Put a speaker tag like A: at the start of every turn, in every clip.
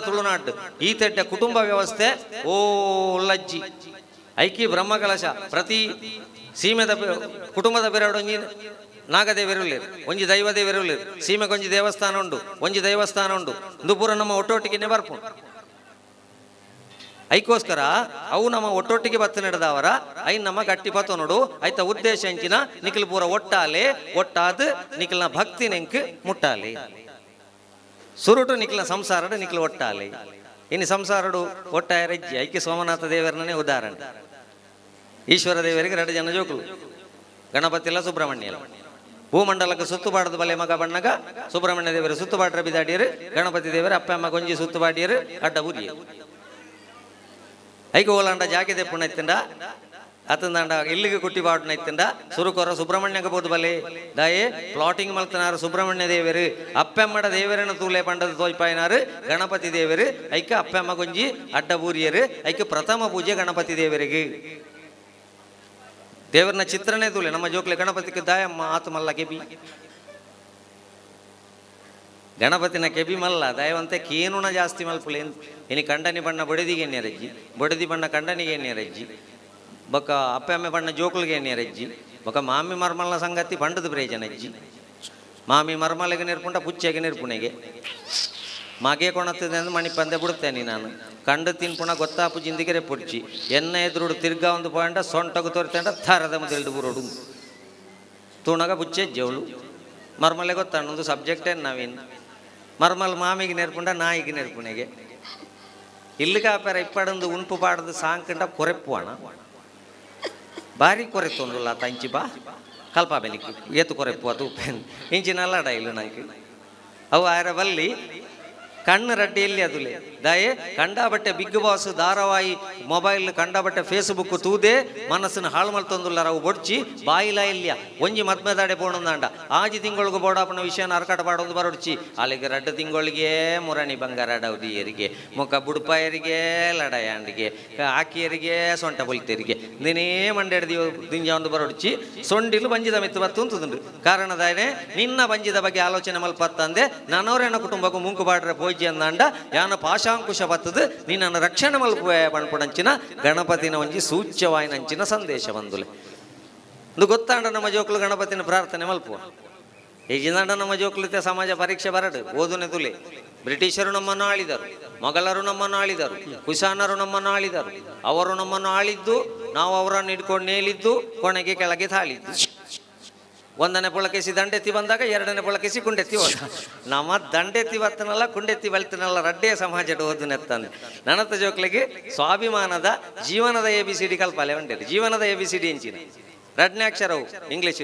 A: ತುಳುನಾಡು ಈ ತೆಡ್ಡ ಕುಟುಂಬ ವ್ಯವಸ್ಥೆ ಓ ಲಜ್ಜಿ ಐಕಿ ಬ್ರಹ್ಮಕಲಶ ಪ್ರತಿ ಸೀಮೆದ ಕುಟುಂಬದ ಬೆರಡೊಂಜಿ ನಾಗದೇವರುಳ್ಳೇರು ಒಂಜಿ ದೈವದೇವರುಳ್ಳೇರು ಸೀಮೆಗೊಂಜಿ ದೇವಸ್ಥಾನ ಉಂಡು ಒಂಜಿ ದೈವಸ್ಥಾನ ಉಂಡು ದುಪುರ ನಮ್ಮ ಒಟ್ಟೊಟ್ಟಿಗೆ ಬರ್ಪುಂಡು ಐಕೋಸ್ಕರ ಅವು ನಮ್ಮ ಒಟ್ಟೊಟ್ಟಿಗೆ ಬತ್ತ ನಡೆದವರ ಐ ನಮ್ಮ ಗಟ್ಟಿ ಬತ್ತ ನೋಡು ಐತ ಉದ್ದೇಶ ಎಂಚಿನ ನಿಖಿಲ್ ಪೂರ ಒಟ್ಟಾಲೆ ಒಟ್ಟಾದ ನಿಖಿಲ್ನ ಭಕ್ತಿ ನೆಂಕ್ ಮುಟ್ಟಾಲೆ ಸುರುಟು ನಿಖಿಲ್ನ ಸಂಸಾರಡು ನಿಖಿಲ್ ಒಟ್ಟಾಲೆ ಇನ್ನು ಸಂಸಾರಡು ಒಟ್ಟಾಯ ರಜ್ಜಿ ಐಕ್ಯ ಸೋಮನಾಥ ದೇವರನ್ನೇ ಉದಾಹರಣೆ ಈಶ್ವರ ದೇವರಿಗೆ 2 ಜನ ಜೋಕುಲು ಗಣಪತಿ ಇಲ್ಲ ಸುಬ್ರಹ್ಮಣ್ಯ ಇಲ್ಲ ಭೂಮಂಡಲಕ್ಕೆ ಸುತ್ತುಬಾಡದ ಬಲೆ ಮಗ ಬಣ್ಣಗ ಸುಬ್ರಹ್ಮಣ್ಯ ದೇವರು ಸುತ್ತುಬಾಡ್ರ ಬಿದಾಡಿಯರು ಗಣಪತಿ ದೇವರು ಅಪ್ಪ ಅಮ್ಮ ಗೊಂಜಿ ಸುತ್ತುಬಾಡಿಯರು ಅಡ್ಡ ಬುರಿಯ ಐಕ ಓಲಾಂಡ ಜಾಕಿದೆ ಪುಣ್ಯತ್ತಿಂಡ ಅತಂದಾಂಡ ಇಲ್ಲಿಗೆ ಕುಟ್ಟಿ ಬಾಡ್ನೈತಿಂಡ ಸುರುಕೊರ ಸುಬ್ರಹ್ಮಣ್ಯಗೆ ಬೋದು ಬಲೆ ದಾಯೆ ಪ್ಲಾಟಿಂಗ್ ಮಲ್ತನಾರು ಸುಬ್ರಹ್ಮಣ್ಯ ದೇವರು ಅಪ್ಪಮ್ಮಡ ದೇವರನ್ನು ತೂಲೆ ಪಂಡದ ತೋಯ್ಪಾಯಿನಾರು ಗಣಪತಿ ದೇವರು ಐಕ ಅಪ್ಪಮ್ಮ ಗೊಂಜಿ ಅಡ್ಡ ಬೂರಿಯರು ಐಕ ಪ್ರಥಮ ಪೂಜೆ ಗಣಪತಿ ದೇವರಿಗೆ ದೇವರನ ಚಿತ್ರನೇ ತೂಲೆ ನಮ್ಮ ಜೋಕ್ಲೆ ಗಣಪತಿಗೆ ದಾಯಮ್ಮ ಆತು ಮಲ್ಲ ಕೆಬಿ ಗಣಪತಿನ ಕೆಬಿ ಮಲ್ಲ ದಯವಂತೆ ಕೇನುಣ ಜಾಸ್ತಿ ಮಲ್ಪುಲೆ ಇನಿ ಕಂಡನಿ ಬಣ್ಣ ಬೊಡೆದಿಗೆ ಎಣ್ಣೆ ರಜ್ಜಿ ಬೊಡೆದಿ ಬಣ್ಣ ಕಂಡನಿಗೆ ಎಣ್ಣೆ ರಜ್ಜಿ ಬೊಕ್ಕ ಅಪ್ಪ ಅಮ್ಮೆ ಬಣ್ಣ ಜೋಕುಲಿಗೆ ಎಣ್ಣೆ ರಜ್ಜಿ ಬೊಕ್ಕ ಮಾಮಿ ಮರ್ಮಲ್ನ ಸಂಗತಿ ಪಂಡದ ಪ್ರಯೋಜನ ಅಜ್ಜಿ ಮಾಮಿ ಮರ್ಮಲೆಗೆ ನೆರ್ಪುಂಡ ಪುಚ್ಚೆಗೆ ನೆರ್ಪುಣೆಗೆ ಮಗೆ ಕೊಣತ್ತದೆ ಅಂದ್ರೆ ಮಣಿಪಂದೆ ಬಿಡುತ್ತೇನೆ ನಾನು ಕಂಡು ತಿನ್ಪುಣ ಗೊತ್ತಾಪು ಜಿಂದಿಗೆರೆ ಪುಡ್ಚಿ ಎನ್ನ ಎದುರುಡು ತಿರ್ಗಾ ಒಂದು ಪಾಯಿಂಟ ಸೊಂಟಗು ತೋರ್ತಂಡ ಥರದ ಮುದೆಲ್ಡು ಬುರೋಡು ತೂಣಗ ಪುಚ್ಚೆ ಜವಳು ಮರ್ಮಲೆ ಗೊತ್ತಾಣ ಒಂದು ಸಬ್ಜೆಕ್ಟೇ ನಾವೇನು ಮರ್ಮಲ್ ಮಾಮಿಗೆ ನೆರ್ಪುಂಡ ನಾಯಿಗೆ ನೆರ್ಪುಣೆಗೆ ಇಲ್ಲಿ ಕಾಪೇರ ಇಪ್ಪಡೊಂದು ಉಂಪು ಪಾಡದು ಸಾಂಕಂಡ ಕೊರೆಪ್ಪುವಣ ಭಾರಿ ಕೊರೆತ್ತೊಂದುಲ್ಲ ತಂಚಿ ಬಾ ಕಲ್ಪ ಬೆಲಿಕ್ಕೆ ಏತು ಕೊರೆಪ್ಪು ಅದು ಇಂಚಿನಲ್ಲ ಡೈಲು ನಂಗೆ ಅವು ಆರ ಬಲ್ಲಿ ಕಣ್ಣು ರಡ್ಡಿಯಲ್ಲಿ ಅದುಲೆ ದಯೆ ಕಂಡಾಬಟ್ಟೆ ಬಿಗ್ ಬಾಸ್ ಧಾರಾವಾಹಿ ಮೊಬೈಲ್ ಕಂಡಾಬಟ್ಟೆ ಫೇಸ್ಬುಕ್ ತೂದೆ ಮನಸ್ಸನ್ನು ಹಾಳು ಮಲ್ತೊಂದುಲ್ಲಾರ ಅವು ಬೊಡ್ಚಿ ಬಾಯಿಲ ಇಲ್ಯ ಒಂಜಿ ಮದ್ಮೆದಾಡೆ ಪೋಣಂದಾಂಡ ಆಜಿ ತಿಂಗಳಿಗೆ ಬೋಡಾಪನ ವಿಷಯನ ಅರ್ಕಟ ಪಾಡೋದು ಬರೋಡ್ಚಿ ಅಲ್ಲಿಗೆ 2 ತಿಂಗಳಿಗೆ ಮುರಣಿ ಬಂಗಾರ ಡೌದಿಯರಿಗೆ ಮುಖ ಬುಡ್ಪಾಯರಿಗೆ ಲಡಯಾಂಡಿಗೆ ಆಕಿಯರಿಗೆ ಸೊಂಟ ಬೊಲ್ತೆರಿಗೆ ದಿನೇ ಮಂಡ್ಯದ ದಿಂಜ ಒಂದು ಬರೋಡ್ಚಿ ಸೊಂಡಿಲು ಬಂಜಿದ ಮಿತ್ತು ಬತ್ತುಂತುದುಂಡು ಕಾರಣದಾಯನೆ ನಿನ್ನ ಬಂಜಿದ ಬಗ್ಗೆ ಆಲೋಚನೆ ಮಲ್ಪತ್ತಂದೆ ನನ್ನವರೇನ ಕುಟುಂಬಕ್ಕೂ ಮುಂಕು ಬಾಡ್ರೆ ಪೋಯ್ಜಿ ಅಂದಾಂಡ ಯಾನ ಪಾಶಾಂಕುಶ ಬತ್ತದು ನಿನ್ನನ್ನು ರಕ್ಷಣೆ ಮಲ್ಪುವೆ ಬಣ್ಪುಣಂಚಿನ ಗಣಪತಿನ ಒಂಜಿ ಸೂಚ್ಯವಾಯಿನಂಚಿನ ಸಂದೇಶ ಬಂದುಲೆ ಇದು ಗೊತ್ತಾಂಡ ನಮ್ಮ ಜೋಕ್ಲು ಗಣಪತಿನ ಪ್ರಾರ್ಥನೆ ಮಲ್ಪುವ ಈಗಿಂದಾಂಡ ನಮ್ಮ ಜೋಕ್ಲಿತೆ ಸಮಾಜ ಪರೀಕ್ಷೆ ಬರಡು ಓದುನೆ ತುಲೆ ಬ್ರಿಟಿಷರು ನಮ್ಮನ್ನು ಆಳಿದರು ಮೊಘಲರು ನಮ್ಮನ್ನು ಆಳಿದರು ಕುಶಾನರು ನಮ್ಮನ್ನು ಆಳಿದರು ಅವರು ನಮ್ಮನ್ನು ಆಳಿದ್ದು ನಾವು ಅವರನ್ನು ಹಿಡ್ಕೊಂಡು ನೇಲಿದ್ದು ಕೊನೆಗೆ ಕೆಳಗೆ ತಾಳಿದ್ದು 1ನೇ ಪುಳಕೆಸಿ ದಂಡೆತ್ತಿ ಬಂದಾಗ 2ನೇ ಪುಳಕೆಸಿ ಕುಂಡೆತ್ತಿ ಹೋದ ನಮ್ಮ ದಂಡೆತ್ತಿ ಬರ್ತನಲ್ಲ ಕುಂಡೆತ್ತಿ ಬಲ್ತನಲ್ಲ ರಡ್ಡೆಯ ಸಮಾಜ ಓದು ನೆತ್ತಂದೆ ನನತ ಜೋಕ್ಲಿಗೆ ಸ್ವಾಭಿಮಾನದ ಜೀವನದ ABCD ಕಲ್ಪಲೆ ಉಂಟು ಜೀವನದ ABCD ಎಂಚಿನ 2ನೇ ಅಕ್ಷರವು ಇಂಗ್ಲಿಷ್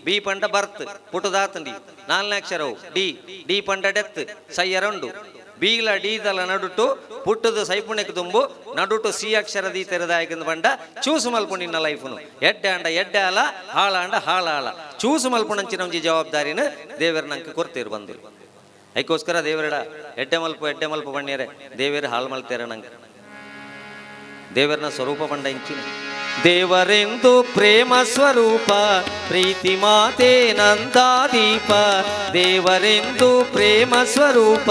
A: ಬಿ ಪಂಡ ಬರ್ತ್ ಪುಟದಾತಂಡಿ 4ನೇ ಅಕ್ಷರವು ಡಿ ಪಂಡ ಡೆತ್ ಸೈಯರಂಡು ಬೀಲ ಡೀದಲ ನಡುಟು ಪುಟ್ಟದು ಸೈಪುಣ್ಯಕ್ಕೆ ತುಂಬು ನಡುಟು ಸಿ ಅಕ್ಷರದಿ ತೆರೆದಾಯಕಂದು ಬಂಡ ಚೂಸು ಮಲ್ಪುಣಿನ ಲೈಫ್ನು ಎಡ್ಡೆ ಅಂಡ ಎಡ್ಡೆ ಅಲ ಹಾಳ ಅಂಡ ಹಾಳ ಹಾಳ ಚೂಸು ಮಲ್ಪುಣಂಚಿನ ಒಂಜಿ ಜವಾಬ್ದಾರಿನ ದೇವರ ನಂಗೆ ಕೊಡ್ತೀರು ಬಂದಿರು ಅದಕ್ಕೋಸ್ಕರ ದೇವರಡ ಎಡ್ಡೆ ಮಲ್ಪು ಬಣ್ಣಿಯರೆ ದೇವರು ಹಾಳು ಮಲ್ತೇರ ನಂಗೆ ದೇವರನ ಸ್ವರೂಪ ಬಂಡ ಇಂಚಿನ ದೇವರೆಂದು ಪ್ರೇಮ ಸ್ವರೂಪ ಪ್ರೀತಿ ಮಾತೆ ನಂದಾದೀಪ ದೇವರೆಂದು ಪ್ರೇಮ ಸ್ವರೂಪ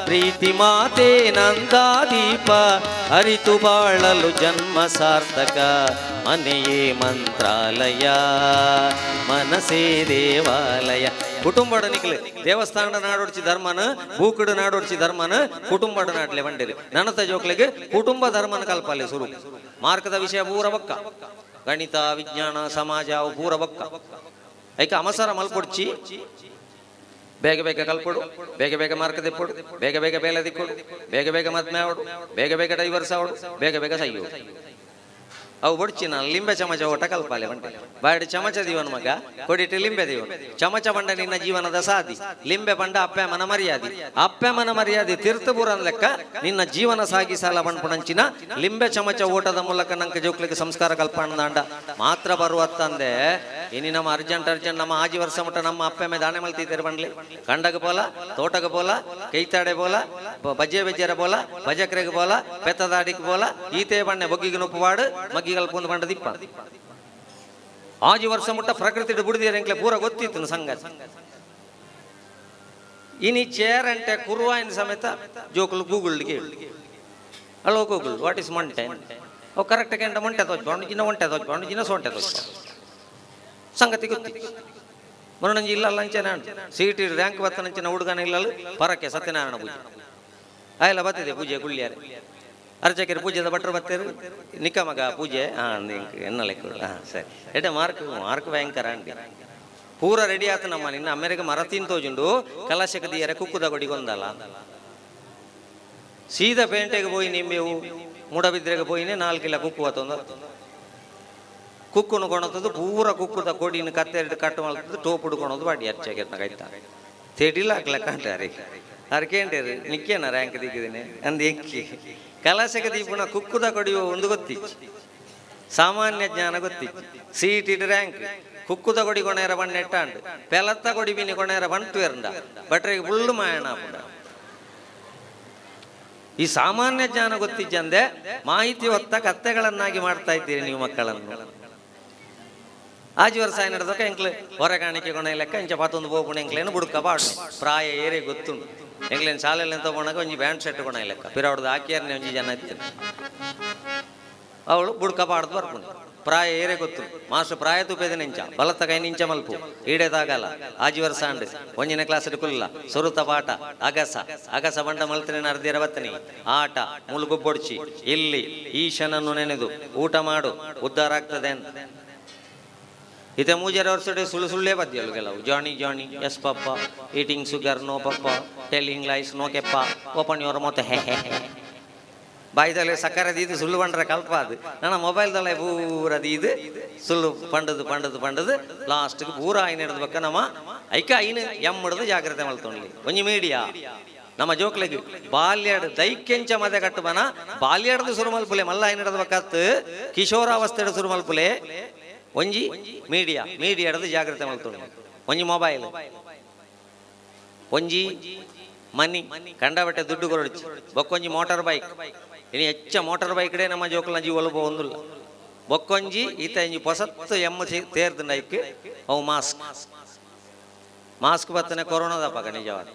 A: ಪ್ರೀತಿ ಮಾತೆ ನಂದಾದೀಪ ಅರಿತು ಬಾಳಲು ಜನ್ಮ ಸಾರ್ಥಕ ಮನೆಯೇ ಮಂತ್ರಾಲಯ ಮನಸೇ ದೇವಾಲಯ ಕುಟುಂಬಡ ನಿಕ್ಲೆ ದೇವಸ್ಥಾನ ನಾಡೋಡ್ಚಿ ಧರ್ಮನ ಭೂಕಡು ನಾಡೋಡ್ಚಿ ಧರ್ಮನ ಕುಟುಂಬಡ ನಾಡ್ಲೆ ಬಂಡಿರಿ ನನತ ಜೋಕ್ಲೆಗೆ ಕುಟುಂಬ ಧರ್ಮನ ಕಲ್ಪಲೆ ಸುರು ಮಾರ್ಕದ ವಿಷಯ ಪೂರ ಬಕ್ಕ ಗಣಿತ ವಿಜ್ಞಾನ ಸಮಾಜ ಅವು ಪೂರ ಬಕ್ಕ ಐಕ ಅಮಸರ ಮಲ್ಪೊಡ್ಚಿ ಬೇಗ ಬೇಗ ಕಲ್ಪೊಡು ಬೇಗ ಬೇಗ ಮಾರ್ಕ ತೆಪ್ಪೊಡು ಬೇಗ ಬೇಗ ಬೇಲೆ ದಿಕ್ಕೊಡು ಬೇಗ ಬೇಗ ಮದ್ಮೆ ಆವಡು ಬೇಗ ಬೇಗ ಡೈವರ್ಸ್ ಆವಡು ಬೇಗ ಬೇಗ ಸೈಯೋಡು ಅವು ಬೊಡ್ಚಿ ನಾನು ಲಿಂಬೆ ಚಮಚ ಓಟ ಕಲ್ಪಾಲೆ ಬಂಟೆ ಬಾಡಿ ಚಮಚ ದೀವನ ಮಗ ಕೊಡಿಟ್ಟು ಲಿಂಬೆ ದೀವನ ಚಮಚ ಬಂಡ ನಿನ್ನ ಜೀವನದ ಸಾಧಿ ಲಿಂಬೆ ಬಂಡ ಅಪ್ಪೆ ಮನ ಮರ್ಯಾದಿ ತೀರ್ಥಪುರ ಲೆಕ್ಕ ನಿನ್ನ ಜೀವನ ಸಾಗಿಸಲ ಬಣ್ಪುಣಂಚಿನ ಲಿಂಬೆ ಚಮಚ ಓಟದ ಮೂಲಕ ನಂಗೆ ಜೋಕ್ಲಿಗೆ ಸಂಸ್ಕಾರ ಕಲ್ಪಣದಾಂಡ ಮಾತ್ರ ಬರುವತ್ತಂದೆ ಇನಿ ನಮ್ಮ ಅರ್ಜೆಂಟ್ ನಮ್ಮ ಆಜಿ ವರ್ಷ ಮುಟ್ಟ ನಮ್ಮ ಅಪ್ಪೆ ಮೇ ದಾಣೆ ಮಲ್ತಿದ್ದೇನೆ ಬಂಡ್ಲಿ ಕಂಡಗ ಬೋಲ ತೋಟಗ ಬೋಲ ಕೈತಾಡೆ ಬೋಲ ಬಜ್ಜೆ ಬೆಜ್ಜೆರ ಬೋಲ ಭಜಕ್ರೆಗೆ ಬೋಲ ಪೆತ್ತದಾಡಿಗೆ ಬೋಲ ಈತೆ ಬಣ್ಣೆ ಬೊಗ್ಗಿಗೆ ನುಪ್ಪುವಾಡು ಮಗ್ಗಿಗಲ್ಪೊಂದು ಬಂಡ ದಿಪ್ಪ ಆಜಿ ವರ್ಷ ಮುಟ್ಟ ಪ್ರಕೃತಿ ಬುಡಿದಿರಂಕ್ಲೆ ಪೂರ ಗೊತ್ತಿತ್ತು ಸಂಗ ಇನಿ ಚೇರ್ ಅಂಟೆ ಕುರುವಾಯಿನ ಸಮೇತ ಜೋಕುಲು ಗೂಗಲ್ಗೆ ಹೇಳು hello Google what is Monte ಅವು ಕರೆಕ್ಟಾಗಿ ಎಂಟ ಮೊಂಟೆ ತೋಚ್ಕೊಂಡು ಜಿನ ಮೊಂಟೆ ತೋಚ್ಕೊಂಡು ಜಿನ ಸೊಂಟೆ ತೋಚ್ಕೊಂಡು ಸಂಗತಿ ಗೊತ್ತಿ ಮರಣಂಜಿ ಇಲ್ಲಲ್ಲ ಅಂಚೆನ CET ರ್ಯಾಂಕ್ ಬತ್ತನಂಚಿನ ಹುಡುಗನ ಇಲ್ಲಲ್ಲ ಪರಕ್ಕೆ ಸತ್ಯನಾರಾಯಣ ಪೂಜೆ ಆಯಲ್ಲ ಬತ್ತಿದೆ ಪೂಜೆ ಗುಳ್ಳಿಯಾರೆ ಅರ್ಚಕರು ಪೂಜೆದ ಭಟ್ರು ಬತ್ತೇರು ನಿಕ್ಕ ಮಗ ಪೂಜೆ ಎನ್ನ ಲೆಕ್ಕ ಸರಿ ಎಡೆ ಮಾರ್ಕ್ ಭಯಂಕರ ಅಂಡಿ ಪೂರ ರೆಡಿ ಆತ ನಮ್ಮ ನಿನ್ನ ಅಮೆರಿಕ ಮರ ತಿಂತೋಜುಂಡು ಕಲಶಕ ದಿಯರೆ ಕುಕ್ಕುದ ಕೊಡಿಗೊಂದಲ್ಲ ಸೀದಾ ಪೇಂಟೆಗೆ ಹೋಗಿ ನಿಂಬೆವು ಮೂಡಬಿದ್ರೆಗೆ ಹೋಯಿನೇ 4 ಕಿಲೋ ಕುಕ್ಕು ಆತೊಂದು ಕುಕ್ಕುನು ಕೊಣತದ್ದು ಪೂರ ಕುಕ್ಕುದ ಕೊಡಿನ ಕತ್ತೆರಡು ಕಟ್ಟು ಮಲ್ತದ್ದು ಟೋಪ್ ಹುಡ್ಕೊಳೋದು ಬಾಡಿ ಅರ್ಚಕರ್ನ ಕೈತ ತೇಟಿಲ್ಲ ಹಾಕ್ಲಕ್ಕ ಅಂಟಾರೆ ಅರ್ಕೇಂಟೇರು ನಿಕ್ಕೇನ ರ್ಯಾಂಕ್ ದಿಕ್ಕಿದ್ದೀನಿ ಅಂದು ಎಕ್ಕಿ ಕಲಶಕ ದೀಪುಣ ಕುಕ್ಕುದ ಕೊಡಿಯೋ ಒಂದು ಗೊತ್ತಿಚ್ಚು ಸಾಮಾನ್ಯ ಜ್ಞಾನ ಗೊತ್ತಿಚ್ಚು CET ರ್ಯಾಂಕ್ ಕುಕ್ಕುದ ಕೊಡಿ ಕೊಣೆರ ಬಣ್ಣ ಎಟ್ಟಾಂಡು ಪೆಲತ್ತ ಕೊಡಿ ಬಿನಿ ಕೊಣೆರ ಬಂಟು ಎರಂಡ ಬಟ್ರಿಗೆ ಫುಲ್ಲು ಮಾಯಣ ಪುಡ ಈ ಸಾಮಾನ್ಯ ಜ್ಞಾನ ಗೊತ್ತಿಜ್ಜಂದೆ ಮಾಹಿತಿ ಹೊತ್ತ ಕತ್ತೆಗಳನ್ನಾಗಿ ಮಾಡ್ತಾ ಇದ್ದೀರಿ ನೀವು ಮಕ್ಕಳನ್ನು ಆಜಿ ವರ್ಷ ನಡೆದಕ್ಕೆ ಎಂಕ್ಲೆ ಹೊರ ಕಾಣಿಕೆ ಕೊನೆ ಲೆಕ್ಕ ಇಂಚ ಪಾತೊಂದು ಬೋಪುಣ ಎಂಕ್ಲೇನು ಬುಡ್ಕ ಬಾಡು ಪ್ರಾಯ ಏರೇ ಗೊತ್ತುಂಡು ಎಂಕ್ಲೇನು ಶಾಲೆಯಲ್ಲಿ ಎಂತ ಬೋಣಗ ಒಂಜಿ ಬ್ಯಾಂಡ್ ಸೆಟ್ ಕೊನೆ ಲೆಕ್ಕ ಪಿರಾವಡ್ದು ಹಾಕಿಯಾರನೆ ಒಂಜಿ ಜನ ಇತ್ತು ಅವಳು ಬುಡ್ಕ ಬಾಡ್ದು ಬರ್ಕೊಂಡು ಪ್ರಾಯ ಏರೇ ಗೊತ್ತು ಮಾಸ್ಟರ್ ಪ್ರಾಯ ತುಪ್ಪೇದ ನಿಂಚ ಬಲತ್ತ ಕೈ ನಿಂಚ ಮಲ್ಪು ಈಡೇದಾಗಲ್ಲ ಆಜಿ ವರ್ಷ ಅಂಡು ಒಂಜಿನ ಕ್ಲಾಸ್ ಕುಲ್ಲ ಸುರುತ ಪಾಠ ಅಗಸ ಬಂಡ ಮಲ್ತನೆ ಅರ್ದಿರ ಬತ್ತನಿ ಆಟ ಮುಳುಗುಬ್ಬೊಡ್ಚಿ ಇಲ್ಲಿ ಈಶನನ್ನು ನೆನೆದು ಊಟ ಮಾಡು ಉದ್ಧಾರ ಆಗ್ತದೆ ಅಂತ ಇತ ಮೂಜರ ವರ್ಷ ಸುಳ್ಳೆ ಬದ್ಯಲು ಕೆಲವು Johnny yes papa eating sugar no papa telling lies no papa open your mouth ha ಬಾಯ್ದಲ್ಲೇ ಸಕ್ಕರೆ ಇದು ಸುಳ್ಳು ಬಂಡ್ರೆ ಕಲ್ಪ ಅದು ನನ್ನ ಮೊಬೈಲ್ದಲ್ಲೇ ಪೂರದು ಇದು ಸುಳ್ಳು ಪಂಡದು ಲಾಸ್ಟ್ಗೆ ಪೂರ ಆಯ್ನ ಹಿಡಿದ್ಬೇಕ ನಮ್ಮ ಐಕ ಐನು ಹಿಡಿದು ಜಾಗ್ರತೆ ಮಲ್ತೊಂಡ್ಲಿ ಒಂಜಿ ಮೀಡಿಯಾ ನಮ್ಮ ಜೋಕ್ಲೆಗೆ ಬಾಲ್ಯಾಡ್ ದೈಕ್ಯಂಚ ಮದೆ ಕಟ್ಟು ಬನ ಬಾಲ್ಯಾಡ್ದು ಸುರುಮಲ್ಪುಲೆ ಮಲ್ಲ ಐನು ಹಿಡಿದ್ಬೇಕತ್ತು ಕಿಶೋರಾವಸ್ಥೆಡ್ ಸುರುಮಲ್ಪುಲೆ ಒಂಜಿ ಮೀಡಿಯಾ ಹಿಡಿದು ಜಾಗ್ರತೆ ಮಲ್ತೊಂಡ್ಲಿ ಒಂಜಿ ಮೊಬೈಲ್ ಒಂಜಿ ಮನಿ ಕಂಡಬಟ್ಟೆ ದುಡ್ಡು ಕೊರಡಿಸಿ ಬೊಕ್ಕೊಂಜಿ ಮೋಟಾರ್ ಬೈಕ್ ಇನ್ನು ಹೆಚ್ಚ ಮೋಟಾರ್ ಬೈಕ್ಡೆ ನಮ್ಮ ಜೋಕಲ್ನ ಜೀವ ಒಲಪ ಒಂದಿಲ್ಲ ಬೊಕ್ಕೊಂಜಿ ಈತ ಇಂಜಿ ಹೊಸತ್ತು ಎಮ್ಮ ತೇರ್ದು ಐಕ್ ಅವು ಮಾಸ್ಕ್ ಬತ್ತನೆ ಕೊರೋನಾದ ಪಕ್ಕ ನಿಜವಾದ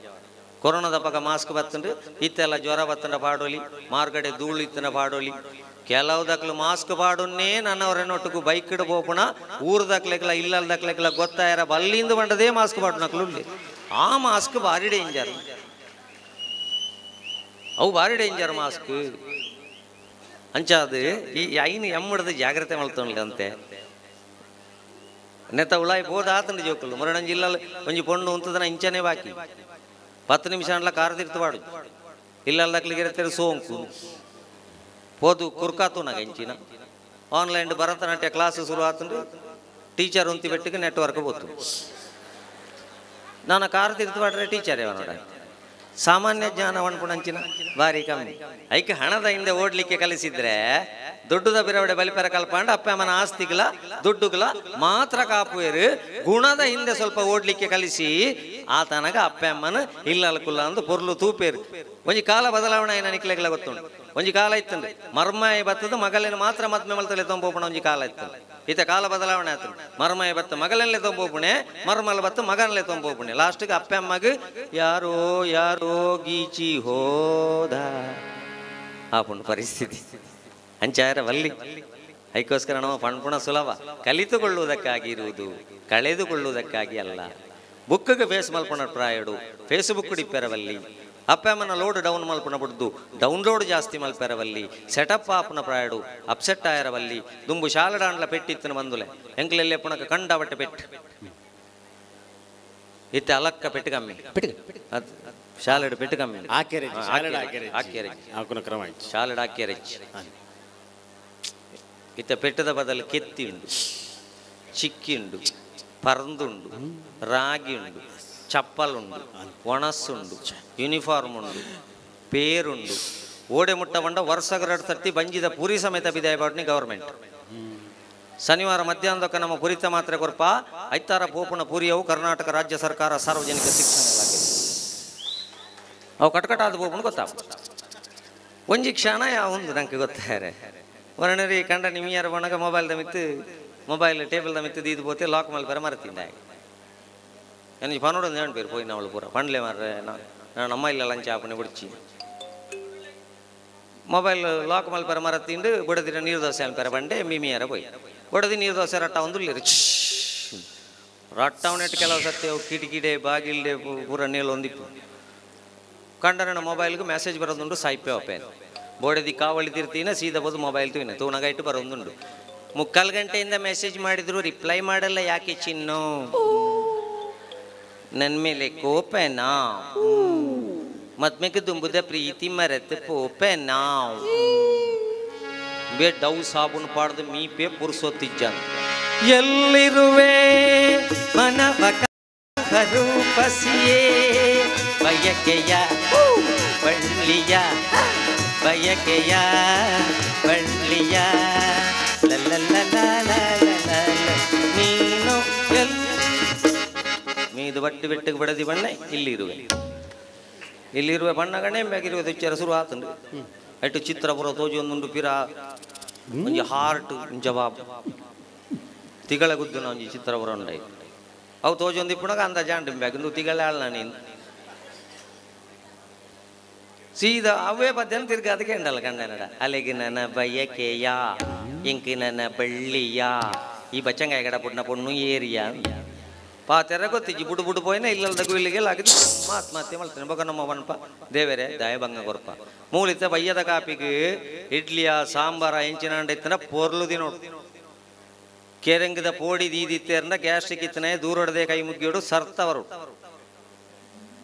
A: ಕೊರೋನಾದ ಪಕ್ಕ ಮಾಸ್ಕ್ ಬತ್ತಂಡು ಇತ್ತೆಲ್ಲ ಜ್ವರ ಬತ್ತನ ಪಾಡೋಲಿ ಮಾರ್ಗಡೆ ಧೂಳು ಇತ್ತನ ಪಾಡೋಲಿ ಕೆಲವು ದಕ್ಲು ಮಾಸ್ಕ್ ಪಾಡುನ್ನೇ ನನ್ನವರೆನೊಟ್ಟಿಗೂ ಬೈಕ್ ಇಡ ಪೋಪುಣ ಊರು ದಕ್ಲೆಕ್ಲ ಇಲ್ಲಲ್ ದಕ್ಲೆಕ್ಲ ಗೊತ್ತಾಯರ ಬಲ್ಲಿಂದ ಬಂಡದೇ ಮಾಸ್ಕ್ ಪಾಡು ನಕ್ಲು ಆ ಮಾಸ್ಕ್ ಭಾರಿ ಡೇಂಜರ್ ಅವು ಭಾರಿ ಡೇಂಜರ್ ಮಾಸ್ಕ್ ಅಂಚಾದು ಈ ಐನು ಹಿಡಿದು ಜಾಗ್ರತೆ ಮಲ್ತೊಂಡ್ಲಿ ಅಂತೆ ನೆತ್ತ ಉಳಾಯಿ ಬೋದ ಆತಂಡು ಜೋಕಲ್ಲು ಮರಣ ಜಿಲ್ಲಲ್ಲಿ ಒಂಜಿ ಪೊಣ್ಣು ಉಂತದನ ಇಂಚನೆ ಬಾಕಿ 10 ನಿಮಿಷ ಅಂಡ್ಲ ಕಾರು ತಿರ್ತು ಬಾಡು ಇಲ್ಲಲ್ಲಕ್ಲಿಗೆ ಸೋಂಕು ಪೋದು ಕುರ್ಕಾತು ನಾಗ ಇಂಚಿನ ಆನ್ಲೈನ್ ಭರತನಾಟ್ಯ ಕ್ಲಾಸ್ ಶುರು ಆತಂಡು ಟೀಚರ್ ಉಂತಿ ಬೆಟ್ಟಿಗೆ ನೆಟ್ವರ್ಕ್ ಬೋತು ನಾನು ಕಾರು ತಿರ್ತು ಬಾಡ್ರೆ ಟೀಚರ್ ಯಾವ ನೋಡ ಸಾಮಾನ್ಯ ಜ್ಞಾನ ಅನ್ಪುಣಂಚಿನ ಭಾರಿ ಕಮ್ಮಿ ಐಕೆ ಹಣದ ಹಿಂದೆ ಓಡ್ಲಿಕ್ಕೆ ಕಲಿಸಿದ್ರೆ ದುಡ್ಡುದ ಬಿರವಡೆ ಬಲಿಪರ ಕಲ್ಪಂಡು ಅಪ್ಪ ಅಮ್ಮನ ಆಸ್ತಿಗಳ ದುಡ್ಡುಗಳ ಮಾತ್ರ ಕಾಪುವೇರು ಗುಣದ ಹಿಂದೆ ಸ್ವಲ್ಪ ಓಡ್ಲಿಕ್ಕೆ ಕಲಿಸಿ ಆತನಗ ಅಪ್ಪ ಅಮ್ಮನ ಇಲ್ಲಲ್ಕುಲ್ಲ ಅಂದು ಪೊರ್ಲು ತೂಪೇರು ಒಂಜಿ ಕಾಲ ಬದಲಾವಣೆ ಏನ ನಿಕ್ಲೆಗ್ಲ ಗೊತ್ತುಂಡು ಒಂಜಿ ಕಾಲ ಇತ್ತಂದ್ರೆ ಮರ್ಮಾಯಿ ಬತ್ತದು ಮಗಲಿನ ಮಾತ್ರ ಮದ್ಮೆ ಮಲ್ತಲೆ ತೊಂಬೋಪುಣ ಒಂಜಿ ಕಾಲ ಇತ್ತು ಈತ ಕಾಲ ಬದಲಾವಣೆ ಆಯ್ತು ಮರ್ಮಾಯಿ ಬತ್ತ ಮಗಲಲ್ಲೇ ತೊಂಬೋಪುಣೆ ಮರ್ಮಲ್ ಬತ್ತ ಮಗನಲ್ಲೇ ತೊಂಬೋಪುಣೆ ಲಾಸ್ಟ್ಗೆ ಅಪ್ಪ ಅಮ್ಮಗ ಯಾರೋ ಗೀಚಿ ಹೋದ ಆಪುಂಡು ಪರಿಸ್ಥಿತಿ ಅಂಚಾರ ವಲ್ಲಿ ಅದಕ್ಕೋಸ್ಕರ ನಾವು ಪಣ್ಪುಣ ಸುಲಭ ಕಲಿತುಕೊಳ್ಳುವುದಕ್ಕಾಗಿ ಇರುವುದು ಕಳೆದುಕೊಳ್ಳುವುದಕ್ಕಾಗಿ ಅಲ್ಲ ಬುಕ್ಗೆ ಫೇಸ್ ಮಲ್ಪುಣ ಪ್ರಾಯಡು ಫೇಸ್ಬುಕ್ ಡಿಪ್ಪೆರವಲ್ಲಿ ಅಪ್ಪ ಅಮ್ಮನ ಲೋಡ್ ಡೌನ್ ಮಲ್ಪುಣ ಬಿಡ್ದು ಡೌನ್ಲೋಡ್ ಜಾಸ್ತಿ ಮಲ್ಪೆರವಲ್ಲಿ ಸೆಟಪ್ ಆಪ್ನ ಪ್ರಾಯಡು ಅಪ್ಸೆಟ್ ಆಯರವಲ್ಲಿ ದುಂಬು ಶಾಲಡಾಂಡ್ಲ ಪೆಟ್ಟಿತ್ತನ ಬಂದುಲೆ ಎಂಕ್ಲೆಲ್ಲೇ ಪುಣಕ ಕಂಡ ಬಟ್ಟೆ ಪೆಟ್ಟು ಇತ್ತೆ ಅಲಕ್ಕ ಪೆಟ್ಟು ಕಮ್ಮಿ ಶಾಲೆಡ್ ಪೆಟ್ಟು ಕಮ್ಮಿ ಶಾಲೆಡ್ ಹಾಕ್ಯರೆಚ್ ಇತ್ತ ಪೆಟ್ಟದ ಬದಲು ಕೆತ್ತಿ ಉಂಡು ಚಿಕ್ಕಿ ಉಂಡು ಪರಂದುಂಡು ರಾಗಿ ಉಂಡು ಚಪ್ಪಲುಂಡು ಒಣಸ್ಸುಂಡು ಯೂನಿಫಾರ್ಮ್ ಉಂಡು ಪೇರುಂಡು ಓಡೆ ಮುಟ್ಟ ಬಂಡ ವರ್ಷಗರಡು ತಟ್ಟಿ ಬಂಜಿದ ಪುರಿ ಸಮೇತ ಬಿದಾಯ ಬಾಡ್ನಿ ಗವರ್ಮೆಂಟ್ ಶನಿವಾರ ಮಧ್ಯಾಹ್ನದಕ್ಕೆ ನಮ್ಮ ಪುರಿತ ಮಾತ್ರ ಕೊರ್ಪ ಐತಾರ ಪೋಪುಣ ಪುರಿಯವು ಕರ್ನಾಟಕ ರಾಜ್ಯ ಸರ್ಕಾರ ಸಾರ್ವಜನಿಕ ಶಿಕ್ಷಣ ಇಲಾಖೆ ಅವು ಕಟ್ಕಟಾದ ಪೋಪುಣ ಗೊತ್ತಾಗ ಒಂಜಿ ಕ್ಷಣ ಯಾವುದು ನಂಗೆ ಗೊತ್ತಾರೆ ವರ್ಣರಿ ಕಂಡ ನಿಮಿಯರ ಬಣಗ ಮೊಬೈಲ್ದ ಮಿತ್ತು ಮೊಬೈಲ್ ಟೇಬಲ್ದ ಮಿತ್ತು ಇದು ಪೋತೆ ಲಾಕ್ ಮಲ್ಪರ ಮರತಿಂದ எனக்கு பன்னோட தான் பேர் போய் அவளுக்கு போகிறேன் பண்ணல மாற நான் அம்மா இல்லை லஞ்ச் ஆப்பண்ணி பிடிச்சி ಮೊಬೈಲ್ ಲಾಕ್ ಮಲ್ ಪರ ಮರ ತಿಂದು ಬಡದಿನ ನೀರು ದೋಸೆ ಅಲ್ಲಿ ಪರ ಬಂಡೆ ಮಿಮಿಯಾರ ಹೋಯ್ ಬಡದಿ ನೀರು ದೋಸೆ ರಟ್ಟ ಒಂದು ರಟ್ಟ ಅವನೆಟ್ಟು ಕೆಲವು ಸತ್ಯ ಕಿಟಕಿಡೆ ಬಾಗಿಲ್ಡೆ ಪೂರ ನೀಳು ಒಂದಿಪ್ಪು ಕಂಡನ ಮೊಬೈಲ್ಗೆ ಮೆಸೇಜ್ ಬರೋದುಂಡು ಸಾಯ್ಪೆ ಒಪ್ಪೇನು ಬೋಡದಿ ಕಾವಳಿ ತಿರ್ತೀನ ಸೀದಾ ಬೋದು ಮೊಬೈಲ್ ತೂನೆ ತೂನಾಗ ಇಟ್ಟು ಬರೋದುಂಡು 3 ಗಂಟೆಯಿಂದ ಮೆಸೇಜ್ ಮಾಡಿದ್ರು ರಿಪ್ಲೈ ಮಾಡಲ್ಲ ಯಾಕೆ ಚಿನ್ನು ನನ್ನ ಮೇಲೆ ಕೋಪನಾ ಮತ್ಮೇಕೆ ತುಂಬುದ ಪ್ರೀತಿ ಮರೆತು ಪೋಪೆನಾ ಬೇ ಡವ್ ಸಾಬೂನು ಪಾಡ್ದು ಮೀಪೆ ಪುರುಸೊತ್ತಿಜ್ಜನ್ ಎಲ್ಲಿರುವೆ ಮನವ ರೂಪಸಿಯೇ ಬಯಕೆಯ ಬಳ್ಳಿಯ ಬಯಕೆಯ ಬಳ್ಳಿಯ ನೀನು ಮೀದು ಬಟ್ಟು ಬೆಟ್ಟಿಗೆ ಬಡದಿ ಬಣ್ಣ ಇಲ್ಲಿರುವೆ ಬಣ್ಣಗಣೆ ಬೇಕಾಗಿರುವ ತುಚ್ಚರ ಶುರು ಆತಂಡು ಅಟ್ಟು ಚಿತ್ರ ಬರೋ ತೋಜಿ ಒಂದುಂಡು ಪಿರ ಒಂಜಿ ಹಾರ್ಟ್ ಜವಾಬ್ ತಿಗಳ ಗುದ್ದು ಒಂಜಿ ಚಿತ್ರ ಬರೋ ಉಂಡೈ ಅವು ತೋಜಿ ಒಂದು ಇಪ್ಪುನಾಗ ಅಂದ ಜಾಂಡು ಬ್ಯಾಗಿಂದು ತಿಗಳ ಆಳ್ನ ನೀನು ಸೀದಾ ಅವೇ ಪದ್ಯನ ತಿರ್ಗಿ ಅದಕ್ಕೆ ಉಂಡಲ್ಲ ಕಣ್ಣನಡ ಅಲೆಗೆ ನನ್ನ ಬಯಕೆಯ ಇಂಕಿ ನನ್ನ ಬಳ್ಳಿಯ ಈ ಬಚ್ಚಂಗಾಯ ಗಡ ಪುಣ್ಣ ಪೊಣ್ಣು ಏರಿಯಾ ಪಾತೆರ ಗೊತ್ತಿಜ್ಜಿ ಬುಡು ಬುಡು ಪೋಯಿನ ಇಲ್ಲದ ಇಲ್ಲಿಗೆಲ್ಲ ಆಗಿದ್ದು ಮಾತ್ಮಹತ್ಯೆ ಮಾಡ್ತೇನೆ ಬೊಕ್ಕ ನಮ್ಮ ಬನಪ ದೇವರೇ ದಯ ಭಂಗ ಕೊರಪ ಮೂಲಿತ ಬಯ್ಯದ ಕಾಪಿಗೆ ಇಡ್ಲಿಯ ಸಾಂಬಾರ ಹೆಂಚಿನ ಇತ್ತನ ಪೊರ್ಲು ದಿನೋಡು ಕೆರೆಂಗದ ಪೋಡಿ ದೀದಿತ್ತೇರ್ನ ಗ್ಯಾಸ್ಟ್ರಿಕ್ ಇತ್ತನೆ ದೂರೊಡದೆ ಕೈ ಮುಗ್ಗಿಯೋಡು ಸರ್ತವರು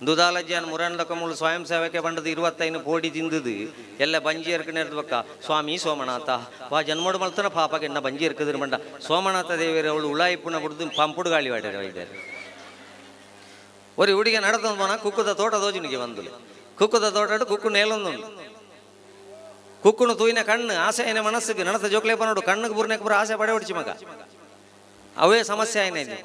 A: ದುದಾಲಜ್ಜಾನ್ ಮುರಣ್ಲಕ ಮೂಳು ಸ್ವಯಂ ಸೇವಕ್ಕೆ ಬಂಡದು 25 ಪೋಡಿ ತಿಂದದು ಎಲ್ಲ ಬಂಜಿ ಎರ್ಕಣೆರ್ದು ಬಕ್ಕ ಸ್ವಾಮಿ ಸೋಮನಾಥ ವಾ ಜನ್ಮೋಡು ಮಲ್ತನ ಪಾಪಗೆ ಎನ್ನ ಬಂಜಿ ಎರ್ಕದ್ರ ಮಂಡ ಸೋಮನಾಥ ದೇವಿಯರ ಅವಳು ಉಳಾಯಿ ಪುಣ ಬಿಡ್ದು ಪಂಪುಡು ಗಾಳಿ ವಾಡ್ಯಾರ ವೈದ್ಯರು ಒರಿ ಹುಡುಗಿ ನಡದ ಮನ ಕುಕ್ಕುದ ತೋಟ ದೋಜುನಿಗೆ ಬಂದುಲೆ ಕುಕ್ಕುದ ತೋಟ ಕುಕ್ಕು ನೇಲೊಂದುಂಡು ಕುಕ್ಕುನು ತೂಯಿನ ಕಣ್ಣು ಆಸೆ ಏನೇ ಮನಸ್ಸಿಗೆ ನಡತ ಜೋಕ್ಲೆ ನೋಡು ಕಣ್ಣಿಗೆ ಬುರ್ನೆಕ್ ಬರ ಆಸೆ ಪಡೆ ಹೊಡಿಚಿ ಮಗ ಅವೇ ಸಮಸ್ಯೆ ಏನೇನೆ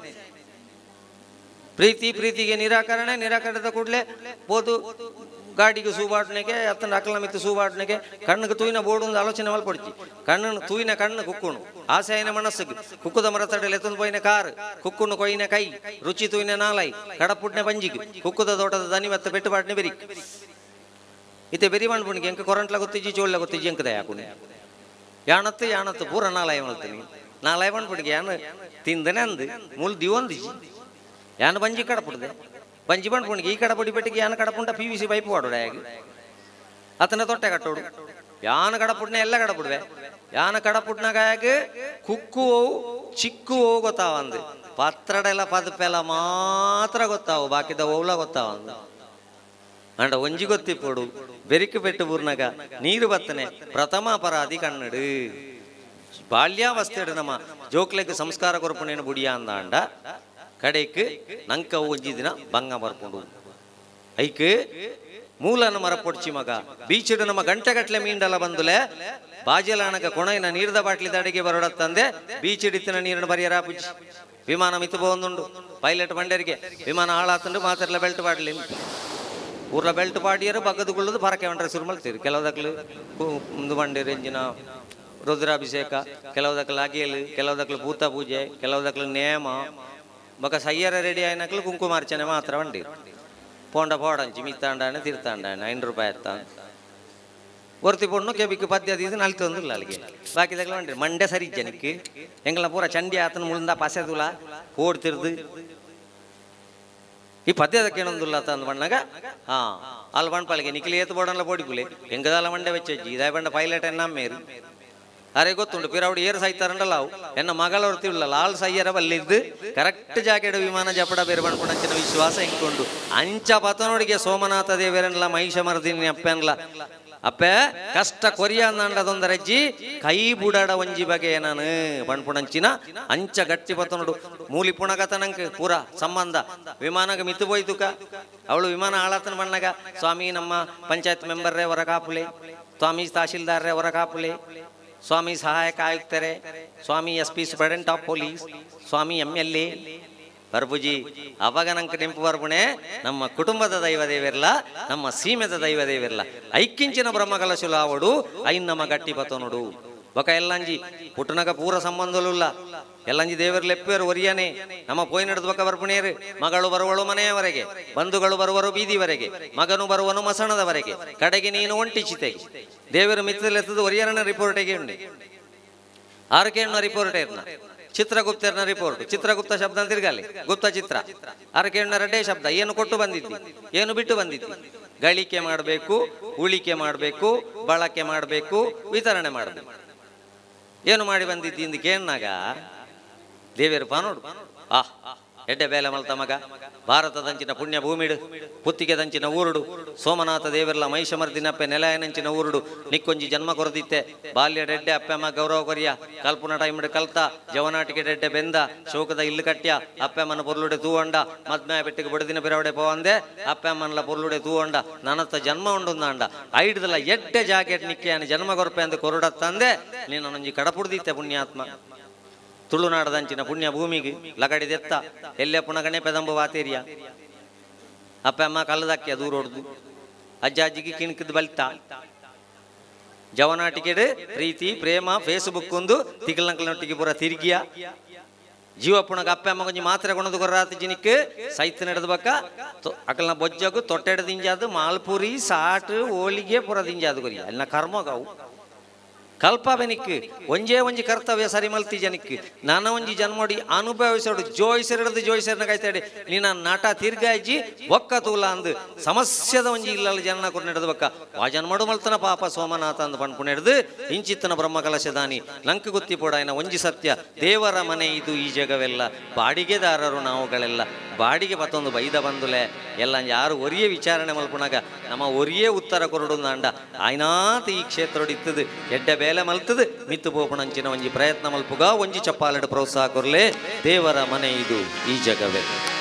A: ಪ್ರೀತಿಗೆ ನಿರಾಕರಣದ ಕೂಡಲೇ ಬೋದು ಗಾಡಿಗೆ ಸೂಬಾಟ್ನೆಗೆ ಅತ್ತನ ಅಕ್ಕಲ ಮಿತ್ತು ಸೂಬಾಟ್ನೆಗೆ ಕಣ್ಣಿಗೆ ತೂಯಿನ ಬೋರ್ಡು ಒಂದು ಆಲೋಚನೆ ಮಲ್ಪಡ್ತಿ ಕಣ್ಣನ್ನು ತೂಯಿನ ಕಣ್ಣು ಕುಕ್ಕುಣು ಆಸೆ ಏನ ಮನಸ್ಸಿಗೆ ಕುಕ್ಕುದ ಮರ ತಡೆಯಲ್ಲಿ ಎತ್ತೊಂದು ಪೋಯಿನ ಕಾರ್ ಕುಕ್ಕುನು ಕೊಯ್ನ ಕೈ ರುಚಿ ತೂಯಿನ ನಾಲೈ ಕಡಪುಟ್ನೆ ಬಂಜಿಗೆ ಕುಕ್ಕುದ ತೋಟದ ದನಿ ಮತ್ತೆ ಬೆಟ್ಟು ಬಾಟ್ನೆ ಬೆರಿ ಇತ್ತೆ ಬೆರಿ ಮಾಡ್ಬಿಣಿಗೆ ಎಂಕ ಕೊರಂಟ್ಲ ಗೊತ್ತಿಜ್ಜಿ ಚೋಳ್ಳ ಗೊತ್ತಿಜ್ಜಿ ಎಂಕದ ಯಾಕುನೆ ಯಾಣತ್ತು ಪೂರ ನಾಲಾಯ ಮಾಡ್ತೀನಿ ನಾಲಾಯ ಮಾಡ್ಬಿಣಿಗೆ ಯಾನು ತಿಂದನೆ ಅಂದು ಮೂಲ್ ದಿವೊಂದಿಜ್ಜಿ ಯಾನು ಬಂಜಿ ಕಡಪುಡ್ದೆ ಬಂಜಿ ಬಂಡ್ಪುಣಿಗೆ ಈ ಕಡಪುಡಿ ಬೆಟ್ಟಿಗೆ ಯಾನು ಕಡಪುಂಟ PVC ಪೈಪ್ ವಾಡೋಡ ಹೇಗೆ ಅತನ ತೊಟ್ಟೆ ಕಟ್ಟೋಡು ಯಾನು ಕಡಪುಡ್ನೆ ಎಲ್ಲ ಕಡಪುಡ್ವೆ ಯಾನು ಕಡಪುಡ್ನಾಗ ಹೇಗೆ ಕುಕ್ಕು ಚಿಕ್ಕು ಗೊತ್ತಾವಂದು ಪತ್ರಡೆಲ್ಲ ಪದಪೆಲ್ಲ ಮಾತ್ರ ಗೊತ್ತಾವು ಬಾಕಿದ ಓವ್ಲ ಗೊತ್ತಾವಂದು ಅಂಡ ಒಂಜಿ ಗೊತ್ತಿಪ್ಪೋಡು ಬೆರಿಕೆ ಪೆಟ್ಟು ಬೂರ್ನಾಗ ನೀರು ಬತ್ತನೆ ಪ್ರಥಮ ಅಪರಾಧಿ ಕನ್ನಡು ಬಾಲ್ಯಾವಸ್ಥೆಡು ನಮ್ಮ ಜೋಕ್ಲೆಗ್ ಸಂಸ್ಕಾರ ಕೊರಪುನೇನು ಬುಡಿಯ ಅಂದ ಕಡೆಕ್ ನಂಕ ಒಂಜಿ ದಿನ ಭಂಗ ಬರ್ಕೊಂಡು ಐಕ್ ಮೂಲನ ಮರ ಪೊಡ್ಚಿ ಮಗ ಬೀಚಿಡು ನಮ್ಮ ಗಂಟೆಗಟ್ಲೆ ಮೀಂಡಲ ಬಂದುಲೆ ಬಾಜಲಾನಗ ಕೊಣೈನ ನೀರ್ದ ಬಾಟ್ಲಿ ದಡಿಗೆ ಬರೋಡತ್ತಂದೆ ಬೀಚಿಡಿತ್ತಿನ ನೀರನ್ನು ಬರಿಯರ ಪುಜ್ಜಿ ವಿಮಾನ ಮಿತ್ತು ಬಂದುಂಡು ಪೈಲಟ್ ಬಂಡರಿಗೆ ವಿಮಾನ ಹಾಳಾತಂಡು ಮಾತೆಲ್ಲ ಬೆಲ್ಟ್ ಬಾಡ್ಲಿ ಊರ್ಲ ಬೆಲ್ಟ್ ಪಾಡಿಯರು ಬಗ್ಗದುಕೊಳ್ಳೋದು ಪರಕೆ ಹೊಂಟ್ರೆ ಶುರು ಮಾಡ್ತೀರಿ ಕೆಲವುದಕ್ಲು ಮುಂದು ಬಂಡಿರು ಎಂಜಿನ ರುದ್ರಾಭಿಷೇಕ ಕೆಲವುದಕ್ಲು ಅಗಿಯಲು ಕೆಲವುದಕ್ಲು ಭೂತ ಪೂಜೆ ಕೆಲವುದಕ್ಲು ನೇಮ ಬೊಕ ಸಯ್ಯರ ರೆಡಿ ಆಯ್ನಕ್ಲು ಕುಂಕುಮಾರ್ಚನೆ ಮಾತ್ರ ಬಂಡಿ ಪೋಂಡ ಪೋಡಂಚಿ ಮಿತ್ತಾಂಡಾನೆ ತಿರ್ತಾಂಡಾನೆ 5 ರೂಪಾಯಿ ಎತ್ತ ಒರ್ತಿ ಪೊಣ್ಣು ಕೆಬಿಕ್ಕೆ ಪದ್ಯ ದೀದು ನಲ್ತೊಂದಿಲ್ಲ ಅಲ್ಲಿಗೆ ಬಾಕಿದಾಗಲ ಬಂಡಿ ಮಂಡೆ ಸರಿ ಜನಕ್ಕೆ ಎಂಗ್ಲ ಪೂರ ಚಂಡಿ ಆತನ ಮುಳ್ದ ಪಸೆದುಲ ಓಡ್ತಿರ್ದು ಈ ಪದ್ಯದಕ್ಕೆ ಏನೊಂದಿಲ್ಲ ತಂದು ಬಣ್ಣಾಗ ಅಲ್ಲಿ ಬಣ್ಪಾಲಿಗೆ ನಿಖಿಲಿ ಏತು ಬೋಡಲ್ಲ ಬೋಡಿಗುಲೆ ಎಂಗದಾಲ ಮಂಡೆ ವೆಚ್ಚಜ್ಜಿ ಇದಾಯ ಬಂಡ ಪೈಲಟ್ ಎನ್ನ ಮೇರು ಅರೆ ಗೊತ್ತುಂಟು ಪಿರಾವಡು ಏರು ಸಾಯ್ತಾರಂಡಲ್ಲ ಅವು ಎನ್ನ ಮಗಳವ್ರು ತಿಳ್ಳ ಆಳ್ ಸಯ್ಯರ ಬಲ್ಲಿದ್ದು ಕರೆಕ್ಟ್ ಜಾಕೆಟ್ ವಿಮಾನ ಜಪಡ ಬೇರೆ ಬಣ್ಪುಣಂಚಿನ ವಿಶ್ವಾಸ ಇಂಕೊಂಡು ಅಂಚ ಪತನೋಡಿಗೆ ಸೋಮನಾಥ ದೇವರನ್ಲ ಮಹಿಷ ಮರದಿನಿ ಅಪ್ಪೆನ್ಲ ಅಪ್ಪೆ ಕಷ್ಟ ಕೊರಿಯ ಅಂದೊಂದರಜ್ಜಿ ಕೈ ಬುಡಾಡ ಒಂಜಿ ಬಗೆ ನಾನು ಬಣ್ಪುಣಂಚಿನ ಅಂಚ ಗಟ್ಟಿ ಪತನೋಡು ಮೂಲಿ ಪುಣಗತನಂಕ ಪೂರ ಸಂಬಂಧ ವಿಮಾನಗ ಮಿತ್ತು ಹೋಯ್ತುಕ ಅವಳು ವಿಮಾನ ಹಾಳಾತನ ಬಣ್ಣಗ ಸ್ವಾಮಿ ನಮ್ಮ ಪಂಚಾಯತ್ ಮೆಂಬರ್ರೇ ಹೊರ ಕಾಪುಲೆ ಸ್ವಾಮಿ ತಹಶೀಲ್ದಾರ್ರೇ ಹೊರ ಕಾಪುಲೆ ಸ್ವಾಮಿ ಸಹಾಯಕ ಆಯುಕ್ತರೇ ಸ್ವಾಮಿ SP ಸೂಪರಿಂಟೆಂಡೆಂಟ್ ಆಫ್ ಪೊಲೀಸ್ ಸ್ವಾಮಿ MLA ಬರ್ಬುಜಿ ಅವಾಗ ನಂಗೆ ನೆಂಪು ಬರ್ಬುಣೆ ನಮ್ಮ ಕುಟುಂಬದ ದೈವ ದೇವಿರಲ್ಲ ನಮ್ಮ ಸೀಮೆದ ದೈವ ದೇವಿರಲ್ಲ ಐಕ್ಕಿಂಚಿನ ಬ್ರಹ್ಮಕಲಶುಲ ಆವಡು ಐನ್ ನಮ್ಮ ಗಟ್ಟಿ ಪತ ನೋಡು ಬೊಕ ಎಲ್ಲಂಜಿ ಪುಟ್ಟನಗ ಪೂರ ಸಂಬಂಧಲುಲ್ಲ ಎಲ್ಲಂಜಿ ದೇವರು ಲೆಪ್ಪೇರು ಒರಿಯನೆ ನಮ್ಮ ಪೋಯ್ ನಡೆದ ಬೊಕ ಬರ್ಪುಣೇರು ಮಗಳು ಬರುವಳು ಮನೆಯವರೆಗೆ ಬಂಧುಗಳು ಬರುವರು ಬೀದಿವರೆಗೆ ಮಗನು ಬರುವನು ಮಸಣದವರೆಗೆ ಕಡೆಗೆ ನೀನು ಒಂಟಿ ಚಿತೆಗೆ ದೇವರು ಮಿತ್ರಲೆತ್ತದು ಒರಿಯರನ ರಿಪೋರ್ಟಿಗೆ ಉಂಡೆ ಆರ್ಕೆಣ್ಣ ರಿಪೋರ್ಟ್ ಇರ್ನ ಚಿತ್ರಗುಪ್ತರ್ನ ರಿಪೋರ್ಟ್ ಚಿತ್ರಗುಪ್ತ ಶಬ್ದ ತಿರ್ಗಾಲಿ ಗುಪ್ತ ಚಿತ್ರ ಆರ್ಕೆಣ್ಣ ರೆಡ್ಡೆ ಶಬ್ದ ಏನು ಕೊಟ್ಟು ಬಂದಿದ್ದಿ ಏನು ಬಿಟ್ಟು ಬಂದಿದ್ದಿ ಗಳಿಕೆ ಮಾಡಬೇಕು ಉಳಿಕೆ ಮಾಡಬೇಕು ಬಳಕೆ ಮಾಡಬೇಕು ವಿತರಣೆ ಮಾಡಬೇಕು ಏನು ಮಾಡಿ ಬಂದಿದ್ದಿ ಇಂದು ಕೇಳ್ನಾಗ ದೇವೇರು ಪಾನೋಡು ಎಡ್ಡೆ ಬೇಲೆ ಮಲ್ತ ಮಗ ಭಾರತದಂಚಿನ ಪುಣ್ಯ ಭೂಮಿಡು ಪುತ್ತಿಗೆದಂಚಿನ ಊರುಡು ಸೋಮನಾಥ ದೇವರ್ಲ ಮೈಷಮರ್ದಿನಪ್ಪೆ ನೆಲಾಯನಂಚಿನ ಊರುಡು ನಿಕ್ಕೊಂಜಿ ಜನ್ಮ ಕೊರದಿತ್ತೆ ಬಾಲ್ಯ ಡೆಡ್ಡೆ ಅಪ್ಪಮ್ಮ ಗೌರವ ಕೊರಿಯ ಕಲ್ಪುನ ಟೈಮ್ಡ್ ಕಲ್ತ ಜವನಾಟಿಗೆ ಡೆಡ್ಡೆ ಬೆಂದ ಶೋಕದ ಇಲ್ಲು ಕಟ್ಟ್ಯ ಅಪ್ಪಮ್ಮನ ಪೊರ್ಲುಡೆ ತೂವಂಡ ಮದ್ಮಯ ಬೆಟ್ಟಿಗೆ ಬಡದಿನ ಬಿರವಡೆ ಪೋವಂದೆ ಅಪ್ಪಮ್ಮನ್ಲ ಪೊರ್ಲುಡೆ ತೂವಂಡ ನನ್ನತ್ತ ಜನ್ಮ ಉಂಡುಂದಾಂಡ ಐಡ್ದಲ್ಲ ಎಡ್ಡೆ ಜಾಕೆಟ್ ನಿಕ್ಕೆ ಜನ್ಮ ಕೊರಪೆ ಅಂದು ಕೊರಡತ್ತಂದೆ ನೀನು ನೊಂಜಿ ಕಡಪುಡ್ದಿತ್ತೆ ಪುಣ್ಯಾತ್ಮ ತುಳುನಾಡದಂಚಿನ ಪುಣ್ಯ ಭೂಮಿಗೆ ಲಗಡಿದೆತ್ತ ಎಲ್ಲೇ ಪುನಗಣೆ ಪೆದಂಬ ವಾತೇರಿಯ ಅಪ್ಪ ಅಮ್ಮ ಕಲ್ಲದಕ್ಕೆ ದೂರ ಹೊಡ್ದು ಅಜ್ಜ ಅಜ್ಜಿಗೆ ಕಿಣಕಿದ್ ಬಲ್ತ ಜವನಾಟಿಕೆಡು ಪ್ರೀತಿ ಪ್ರೇಮ ಫೇಸ್ಬುಕ್ ಒಂದು ತಿಗಲ್ನೊಟ್ಟಿಗೆ ಪೂರ ತಿರುಗಿಯ ಜೀವ ಪುಣಗ ಅಪ್ಪ ಅಮ್ಮ ಕೊಂಚ ಮಾತ್ರೆ ಕೊಣದು ಕೊರ್ರಾತ ಜಿನಿಕ್ ಸೈತ್ ನಡೆದ ಬಕ್ಕ ಅಕಲ್ನ ಬೊಜ್ಜಗು ತೊಟ್ಟೆಡ ದಿಂಜಾದು ಮಾಲ್ಪುರಿ ಸಾಟು ಹೋಳಿಗೆ ಪುರ ದಿಂಜಾದು ಕೊರಿಯ ಅಲ್ಲಿನ ಕರ್ಮಗಾವು ಕಲ್ಪವೆನಿಕ್ ಒಂಜೇ ಒಂಜಿ ಕರ್ತವ್ಯ ಸರಿ ಮಲ್ತಿ ಜನಿಕ್ ನನ್ನ ಒಂಜಿ ಜನ್ಮೋಡಿ ಅನುಭವಿಸೋಡು ಜೋಯಿಸರಿಡದು ಜೋಯಿಸರ್ನ ಕಾಯ್ತಾಡಿ ನೀನ ನಟ ತಿರ್ಗಾಯ್ಜಿ ಒಕ್ಕ ತೂಲ ಅಂದು ಸಮಸ್ಯದ ಒಂಜಿ ಇಲ್ಲಲ್ಲ ಜನ ಕೊಟ್ಟು ನಡೆದ ಬಕ್ಕ ಆ ಜನ್ಮಡು ಮಲ್ತನ ಪಾಪ ಸೋಮನಾಥ ಅಂದು ಪಣ್ಪು ನಡೆದು ಇಂಚಿತ್ತನ ಬ್ರಹ್ಮ ಕಲಶದಾನಿ ಲಂಕ ಗೊತ್ತಿ ಪೋಡಾಯನ ಒಂಜಿ ಸತ್ಯ ದೇವರ ಮನೆ ಇದು ಈ ಜಗವೆಲ್ಲ ಬಾಡಿಗೆದಾರರು ನಾವುಗಳೆಲ್ಲ ಬಾಡಿಗೆ ಮತ್ತೊಂದು ಬೈದ ಬಂದುಲೆ ಎಲ್ಲ ಯಾರು ಒರಿಯೇ ವಿಚಾರಣೆ ಮಲ್ಪುನಾಗ ನಮ್ಮ ಒರಿಯೇ ಉತ್ತರ ಕೊರಡು ಅಂಡ ಆಯ್ನಾತ ಈ ಕ್ಷೇತ್ರ ಇತ್ತದು ಎಡ್ಡೆ ಬೇಲೆ ಮಲ್ತದು ಮಿತ್ತು ಪೋಪಣಂಚಿನ ಒಂಜಿ ಪ್ರಯತ್ನ ಮಲ್ಪುಗ ಒಂಜಿ ಚಪ್ಪಾಲಡು ಪ್ರೋತ್ಸಾಹ ಕೊರ್ಲೆ ದೇವರ ಮನೆ ಇದು ಈ ಜಗವೇ.